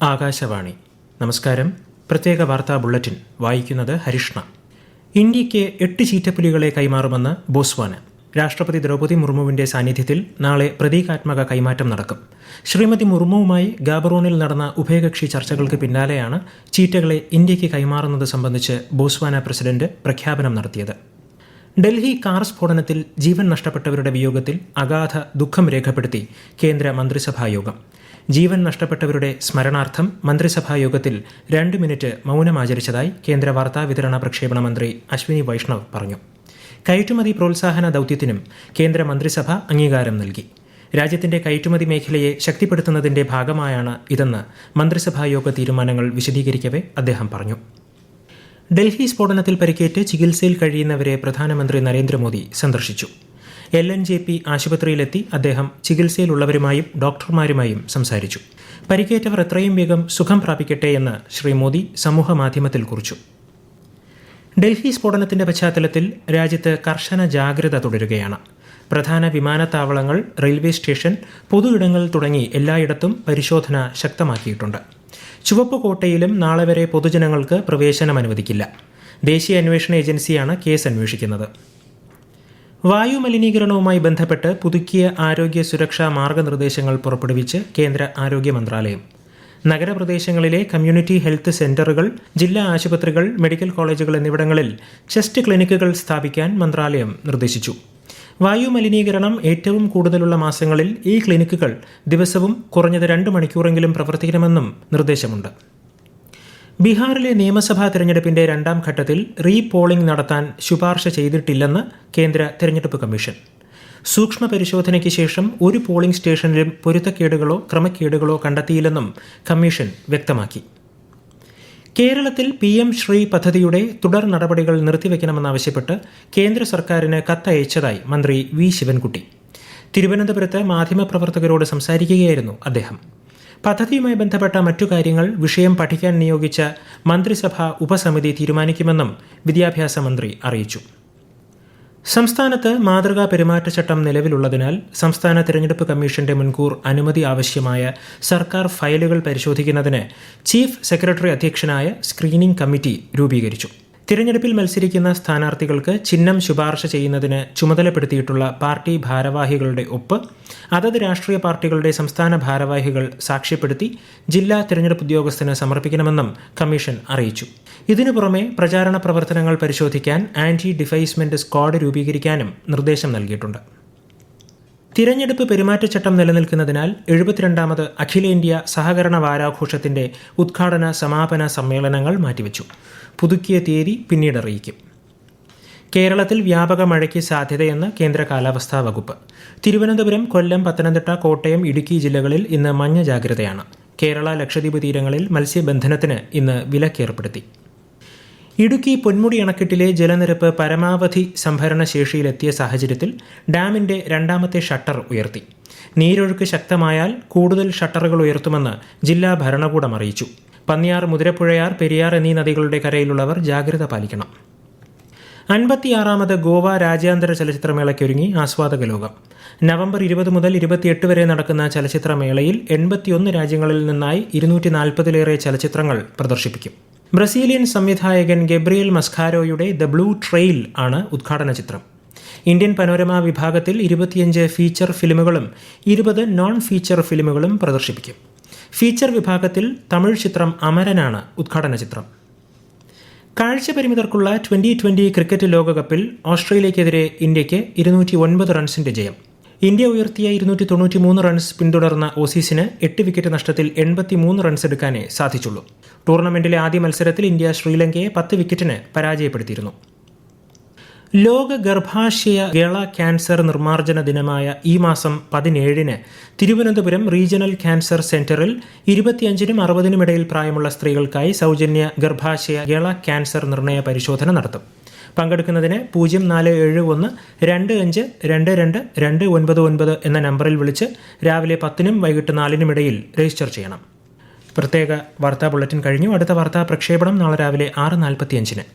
ആകാശവാണി. നമസ്കാരം. പ്രത്യേക വാർത്താ ബുള്ളറ്റിൻ വായിക്കുന്നത് ഹരിഷ്ണ. ഇന്ത്യയ്ക്ക് 8 ചീറ്റപ്പുലികളെ കൈമാറുമെന്ന് ബോസ്വാന. രാഷ്ട്രപതി ദ്രൗപദി മുർമുവിന്റെ സാന്നിധ്യത്തിൽ നാളെ പ്രതീകാത്മക കൈമാറ്റം നടക്കും. ശ്രീമതി മുർമുവുമായി ഗാബറോണിൽ നടന്ന ഉഭയകക്ഷി ചർച്ചകൾക്ക് പിന്നാലെയാണ് ചീറ്റകളെ ഇന്ത്യയ്ക്ക് കൈമാറുന്നത് സംബന്ധിച്ച് ബോസ്വാന പ്രസിഡന്റ് പ്രഖ്യാപനം നടത്തിയത്. ഡൽഹി കാർ സ്ഫോടനത്തിൽ ജീവൻ നഷ്ടപ്പെട്ടവരുടെ വിയോഗത്തിൽ അഗാധ ദുഃഖം രേഖപ്പെടുത്തി കേന്ദ്ര മന്ത്രിസഭായോഗം. ജീവൻ നഷ്ടപ്പെട്ടവരുടെ സ്മരണാർത്ഥം മന്ത്രിസഭായോഗത്തിൽ 2 മിനിറ്റ് മൗനമാചരിച്ചതായി കേന്ദ്ര വാർത്താവിതരണ പ്രക്ഷേപണ മന്ത്രി അശ്വിനി വൈഷ്ണവ് പറഞ്ഞു. കയറ്റുമതി പ്രോത്സാഹന ദൌത്യത്തിനും കേന്ദ്ര മന്ത്രിസഭ അംഗീകാരം നൽകി. രാജ്യത്തിന്റെ കയറ്റുമതി മേഖലയെ ശക്തിപ്പെടുത്തുന്നതിന്റെ ഭാഗമായാണ് ഇതെന്ന് മന്ത്രിസഭായോഗ തീരുമാനങ്ങൾ വിശദീകരിക്കവെ അദ്ദേഹം പറഞ്ഞു. ഡൽഹി സ്ഫോടനത്തിൽ പരിക്കേറ്റ് ചികിത്സയിൽ കഴിയുന്നവരെ പ്രധാനമന്ത്രി നരേന്ദ്രമോദി സന്ദർശിച്ചു. LNJP ആശുപത്രിയിലെത്തി അദ്ദേഹം ചികിത്സയിലുള്ളവരുമായും ഡോക്ടർമാരുമായും സംസാരിച്ചു. പരിക്കേറ്റവർ എത്രയും വേഗം സുഖം പ്രാപിക്കട്ടെ എന്ന് ശ്രീ മോദി സമൂഹമാധ്യമത്തിൽ കുറിച്ചു. ഡൽഹി സ്ഫോടനത്തിന്റെ പശ്ചാത്തലത്തിൽ രാജ്യത്ത് കർശന ജാഗ്രത തുടരുകയാണ്. പ്രധാന വിമാനത്താവളങ്ങൾ, റെയിൽവേ സ്റ്റേഷൻ, പൊതു ഇടങ്ങൾ തുടങ്ങി എല്ലായിടത്തും പരിശോധന ശക്തമാക്കിയിട്ടുണ്ട്. ചുവപ്പ് കോട്ടയിലും നാളെ വരെ പൊതുജനങ്ങൾക്ക് പ്രവേശനം അനുവദിക്കില്ല. ദേശീയ അന്വേഷണ ഏജൻസിയാണ് കേസ് അന്വേഷിക്കുന്നത്. വായു മലിനീകരണവുമായി ബന്ധപ്പെട്ട് പുതുക്കിയ ആരോഗ്യ സുരക്ഷാ മാർഗനിർദ്ദേശങ്ങൾ പുറപ്പെടുവിച്ച് കേന്ദ്ര ആരോഗ്യ മന്ത്രാലയം. നഗരപ്രദേശങ്ങളിലെ കമ്മ്യൂണിറ്റി ഹെൽത്ത് സെന്ററുകൾ, ജില്ലാ ആശുപത്രികൾ, മെഡിക്കൽ കോളേജുകൾ എന്നിവിടങ്ങളിൽ ചെസ്റ്റ് ക്ലിനിക്കുകൾ സ്ഥാപിക്കാൻ മന്ത്രാലയം നിർദ്ദേശിച്ചു. വായു മലിനീകരണം ഏറ്റവും കൂടുതലുള്ള മാസങ്ങളിൽ ഈ ക്ലിനിക്കുകൾ ദിവസവും കുറഞ്ഞത് 2 മണിക്കൂറെങ്കിലും പ്രവർത്തിക്കണമെന്നും നിർദ്ദേശമുണ്ട്. ബീഹാറിലെ നിയമസഭാ തെരഞ്ഞെടുപ്പിന്റെ 2ാം ഘട്ടത്തിൽ റീപോളിംഗ് നടത്താൻ ശുപാർശ ചെയ്തിട്ടില്ലെന്ന് കേന്ദ്ര തെരഞ്ഞെടുപ്പ് കമ്മീഷൻ. സൂക്ഷ്മ പരിശോധനയ്ക്ക് ശേഷം ഒരു പോളിംഗ് സ്റ്റേഷനിലും പൊരുത്തക്കേടുകളോ ക്രമക്കേടുകളോ കണ്ടെത്തിയില്ലെന്നും കമ്മീഷൻ വ്യക്തമാക്കി. കേരളത്തിൽ PM ശ്രീ പദ്ധതിയുടെ തുടർ നടപടികൾ നിർത്തിവെക്കണമെന്നാവശ്യപ്പെട്ട് കേന്ദ്ര സർക്കാരിന് കത്തയച്ചതായി മന്ത്രി വി ശിവൻകുട്ടി. തിരുവനന്തപുരത്ത് മാധ്യമപ്രവർത്തകരോട് സംസാരിക്കുകയായിരുന്നു അദ്ദേഹം. പദ്ധതിയുമായി ബന്ധപ്പെട്ട മറ്റു കാര്യങ്ങൾ വിഷയം പഠിക്കാൻ നിയോഗിച്ച മന്ത്രിസഭാ ഉപസമിതി തീരുമാനിക്കുമെന്നും വിദ്യാഭ്യാസ മന്ത്രി അറിയിച്ചു. സംസ്ഥാനത്ത് മാതൃകാ പെരുമാറ്റച്ചട്ടം നിലവിലുള്ളതിനാൽ സംസ്ഥാന തെരഞ്ഞെടുപ്പ് കമ്മീഷന്റെ മുൻകൂർ അനുമതി ആവശ്യമായ സർക്കാർ ഫയലുകൾ പരിശോധിക്കുന്നതിന് ചീഫ് സെക്രട്ടറി അധ്യക്ഷനായ സ്ക്രീനിംഗ് കമ്മിറ്റി രൂപീകരിച്ചു. തിരഞ്ഞെടുപ്പിൽ മത്സരിക്കുന്ന സ്ഥാനാർത്ഥികൾക്ക് ചിഹ്നം ശുപാർശ ചെയ്യുന്നതിന് ചുമതലപ്പെടുത്തിയിട്ടുള്ള പാർട്ടി ഭാരവാഹികളുടെ ഒപ്പ് അതത് രാഷ്ട്രീയ പാർട്ടികളുടെ സംസ്ഥാന ഭാരവാഹികൾ സാക്ഷ്യപ്പെടുത്തി ജില്ലാ തിരഞ്ഞെടുപ്പ് ഉദ്യോഗസ്ഥന് സമർപ്പിക്കണമെന്നും കമ്മീഷൻ അറിയിച്ചു. ഇതിനു പുറമെ പ്രചാരണ പ്രവർത്തനങ്ങൾ പരിശോധിക്കാൻ ആന്റി ഡിഫേസ്മെന്റ് സ്ക്വാഡ് രൂപീകരിക്കാനും നിർദ്ദേശം നൽകിയിട്ടുണ്ട്. തിരഞ്ഞെടുപ്പ് പെരുമാറ്റച്ചട്ടം നിലനിൽക്കുന്നതിനാൽ 72ാമത് അഖിലേന്ത്യാ സഹകരണ വാരാഘോഷത്തിന്റെ ഉദ്ഘാടന സമാപന സമ്മേളനങ്ങൾ മാറ്റിവെച്ചു. പുതുക്കിയ തീയതി പിന്നീട് അറിയിക്കും. കേരളത്തിൽ വ്യാപക മഴയ്ക്ക് സാധ്യതയെന്ന് കേന്ദ്ര കാലാവസ്ഥാ വകുപ്പ്. തിരുവനന്തപുരം, കൊല്ലം, പത്തനംതിട്ട, കോട്ടയം, ഇടുക്കി ജില്ലകളിൽ ഇന്ന് മഞ്ഞ ജാഗ്രതയാണ്. കേരള, ലക്ഷദ്വീപ് തീരങ്ങളിൽ മത്സ്യബന്ധനത്തിന് ഇന്ന് വിലക്കേർപ്പെടുത്തി. ഇടുക്കി പൊന്മുടി അണക്കെട്ടിലെ ജലനിരപ്പ് പരമാവധി സംഭരണ ശേഷിയിലെത്തിയ സാഹചര്യത്തിൽ ഡാമിന്റെ 2ാമത്തെ ഷട്ടർ ഉയർത്തി. നീരൊഴുക്ക് ശക്തമായാൽ കൂടുതൽ ഷട്ടറുകൾ ഉയർത്തുമെന്ന് ജില്ലാ ഭരണകൂടം അറിയിച്ചു. പന്നിയാർ, മുതിരപ്പുഴയാർ, പെരിയാർ എന്നീ നദികളുടെ കരയിലുള്ളവർ ജാഗ്രത പാലിക്കണം. 56ാമത് ഗോവ രാജ്യാന്തര ചലച്ചിത്രമേളയ്ക്കൊരുങ്ങി ആസ്വാദക ലോകം. നവംബർ 20 മുതൽ 28 വരെ നടക്കുന്ന ചലച്ചിത്രമേളയിൽ 81 രാജ്യങ്ങളിൽ നിന്നായി 240-ലേറെ ചലച്ചിത്രങ്ങൾ പ്രദർശിപ്പിക്കും. ബ്രസീലിയൻ സംവിധായകൻ ഗബ്രിയേൽ മസ്കാരോയുടെ ദ ബ്ലൂ ട്രെയിൽ ആണ് ഉദ്ഘാടന ചിത്രം. ഇന്ത്യൻ പനോരമ വിഭാഗത്തിൽ 25 ഫീച്ചർ ഫിലിമുകളും 20 നോൺ ഫീച്ചർ ഫിലിമുകളും പ്രദർശിപ്പിക്കും. ഫീച്ചർ വിഭാഗത്തിൽ തമിഴ് ചിത്രം അമരനാണ് ഉദ്ഘാടന ചിത്രം. കാഴ്ചപരിമിതർക്കുള്ള 2020 ക്രിക്കറ്റ് ലോകകപ്പിൽ ഓസ്ട്രേലിയക്കെതിരെ ഇന്ത്യയ്ക്ക് 209 റൺസിന്റെ ജയം. ഇന്ത്യ ഉയർത്തിയ 293 റൺസ് പിന്തുടർന്ന ഓസീസിന് 8 വിക്കറ്റ് നഷ്ടത്തിൽ 83 റൺസ് എടുക്കാനേ സാധിച്ചുള്ളൂ. ടൂർണമെന്റിലെ ആദ്യ മത്സരത്തിൽ ഇന്ത്യ ശ്രീലങ്കയെ 10 വിക്കറ്റിന് പരാജയപ്പെടുത്തിയിരുന്നു. ലോക ഗർഭാശയ ഗള ക്യാൻസർ നിർമ്മാർജ്ജന ദിനമായ ഈ മാസം 17-ന് തിരുവനന്തപുരം റീജിയണൽ ക്യാൻസർ സെന്ററിൽ 25-നും 60-നും ഇടയിൽ പ്രായമുള്ള സ്ത്രീകൾക്കായി സൗജന്യ ഗർഭാശയ ഗള ക്യാൻസർ നിർണയ പരിശോധന നടത്തും. പങ്കെടുക്കുന്നതിന് 0471 25 22 299 എന്ന നമ്പറിൽ വിളിച്ച് രാവിലെ 10-നും വൈകിട്ട് 4-നും ഇടയിൽ രജിസ്റ്റർ ചെയ്യണം. പ്രത്യേക വാർത്താ ബുള്ളറ്റിൻ കഴിഞ്ഞു. അടുത്ത വാർത്താ പ്രക്ഷേപണം നാളെ രാവിലെ 6:45-ന്.